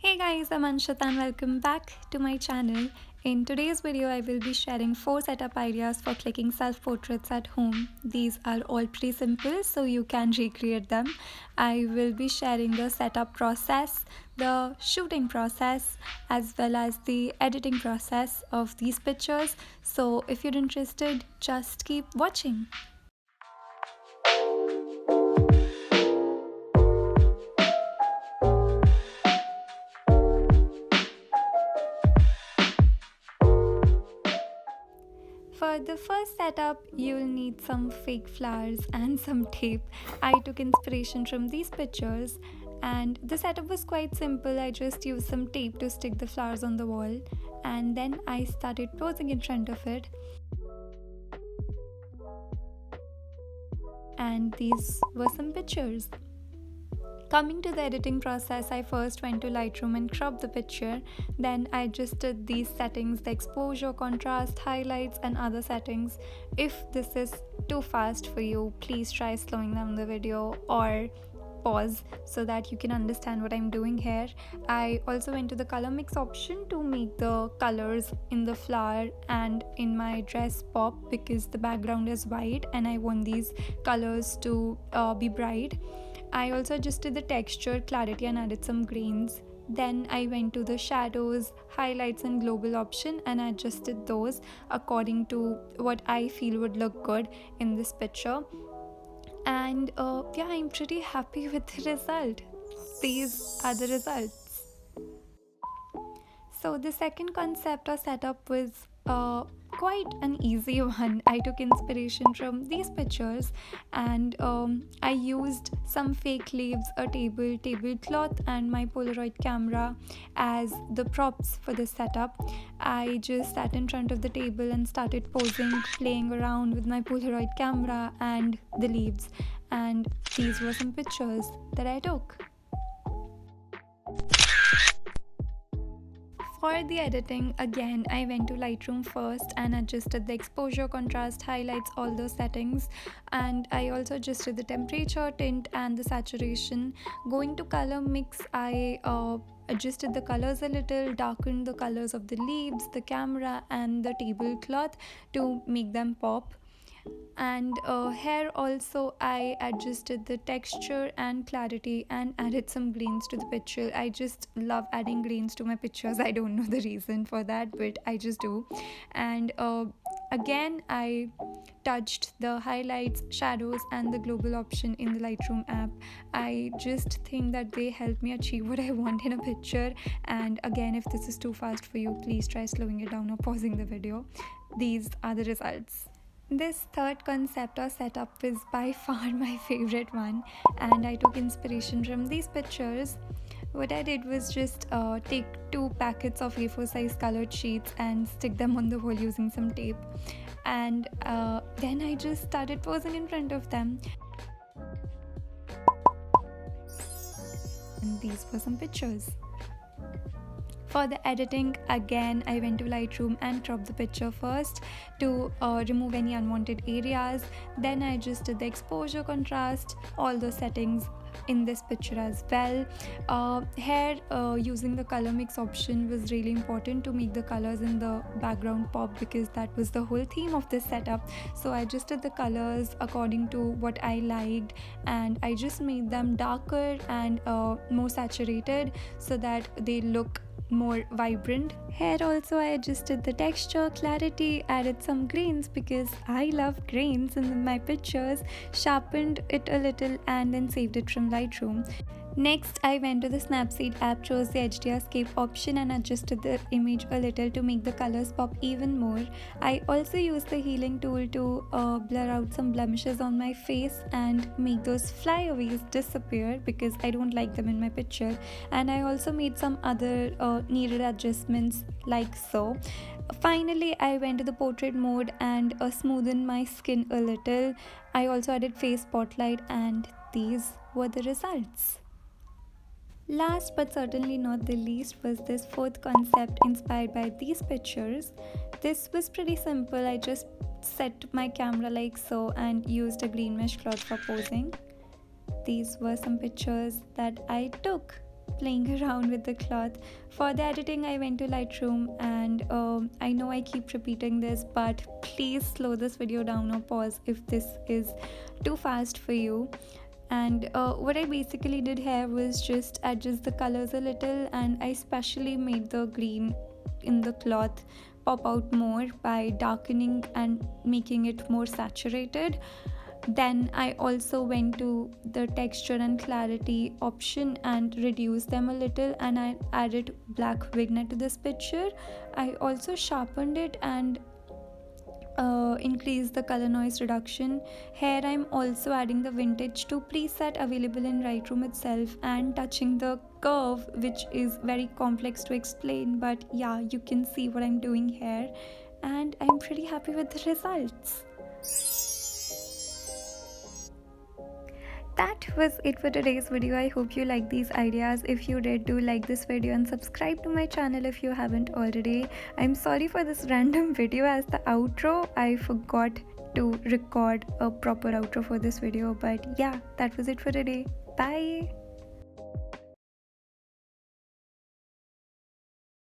Hey guys, I'm Anshita and welcome back to my channel. In today's video, I will be sharing 4 setup ideas for clicking self-portraits at home. These are all pretty simple, so you can recreate them. I will be sharing the setup process, the shooting process, as well as the editing process of these pictures. So if you're interested, just keep watching. For the first setup, you'll need some fake flowers and some tape. I took inspiration from these pictures and the setup was quite simple. I just used some tape to stick the flowers on the wall and then I started posing in front of it. And these were some pictures. Coming to the editing process, I first went to Lightroom and cropped the picture. Then I adjusted these settings, the exposure, contrast, highlights and other settings. If this is too fast for you, please try slowing down the video or pause so that you can understand what I'm doing here. I also went to the color mix option to make the colors in the flower and in my dress pop because the background is white and I want these colors to be bright. I also adjusted the texture, clarity and added some grains. Then I went to the shadows, highlights and global option and I adjusted those according to what I feel would look good in this picture. And yeah, I'm pretty happy with the result. These are the results. So the second concept or setup was quite an easy one. I took inspiration from these pictures and I used some fake leaves, a tablecloth and my Polaroid camera as the props for this setup. I just sat in front of the table and started posing, playing around with my Polaroid camera and the leaves, and these were some pictures that I took. For the editing, again, I went to Lightroom first and adjusted the exposure, contrast, highlights, all those settings. And I also adjusted the temperature, tint and the saturation. Going to color mix, I adjusted the colors a little, darkened the colors of the leaves, the camera and the tablecloth to make them pop. And here also I adjusted the texture and clarity and added some greens to the picture. I just love adding greens to my pictures. I don't know the reason for that, but I just do. And again I touched the highlights, shadows and the global option in the Lightroom app. I just think that they help me achieve what I want in a picture. And again, if this is too fast for you, please try slowing it down or pausing the video. These are the results. This third concept or setup is by far my favorite one, and I took inspiration from these pictures. What I did was just take 2 packets of A4 size colored sheets and stick them on the wall using some tape, and then I just started posing in front of them. And these were some pictures. For the editing, again I went to Lightroom and cropped the picture first to remove any unwanted areas. Then I adjusted the exposure, contrast, all those settings in this picture as well. Here using the color mix option was really important to make the colors in the background pop because that was the whole theme of this setup. So I adjusted the colors according to what I liked and I just made them darker and more saturated so that they look more vibrant. Here also I adjusted the texture, clarity, added some grains because I love grains in my pictures, sharpened it a little and then saved it from Lightroom. Next, I went to the Snapseed app, chose the HDR option and adjusted the image a little to make the colors pop even more. I also used the healing tool to blur out some blemishes on my face and make those flyaways disappear because I don't like them in my picture. And I also made some other needed adjustments like so. Finally, I went to the portrait mode and smoothened my skin a little. I also added face spotlight and these were the results. Last but certainly not the least was this fourth concept inspired by these pictures. This was pretty simple. I just set my camera like so and used a green mesh cloth for posing. These were some pictures that I took. playing around with the cloth. For the editing, I went to Lightroom, and I know I keep repeating this, but please slow this video down or pause if this is too fast for you. And what I basically did here was just adjust the colors a little, and I specially made the green in the cloth pop out more by darkening and making it more saturated. Then I also went to the texture and clarity option and reduced them a little, and I added black vignette to this picture. I also sharpened it and increase the color noise reduction. Here I'm also adding the vintage 2 preset available in Lightroom itself and touching the curve, which is very complex to explain, but yeah, you can see what I'm doing here, and I'm pretty happy with the results. That was it for today's video. I hope you liked these ideas. If you did, do like this video and subscribe to my channel if you haven't already. I'm sorry for this random video as the outro. I forgot to record a proper outro for this video, but yeah, that was it for today. Bye.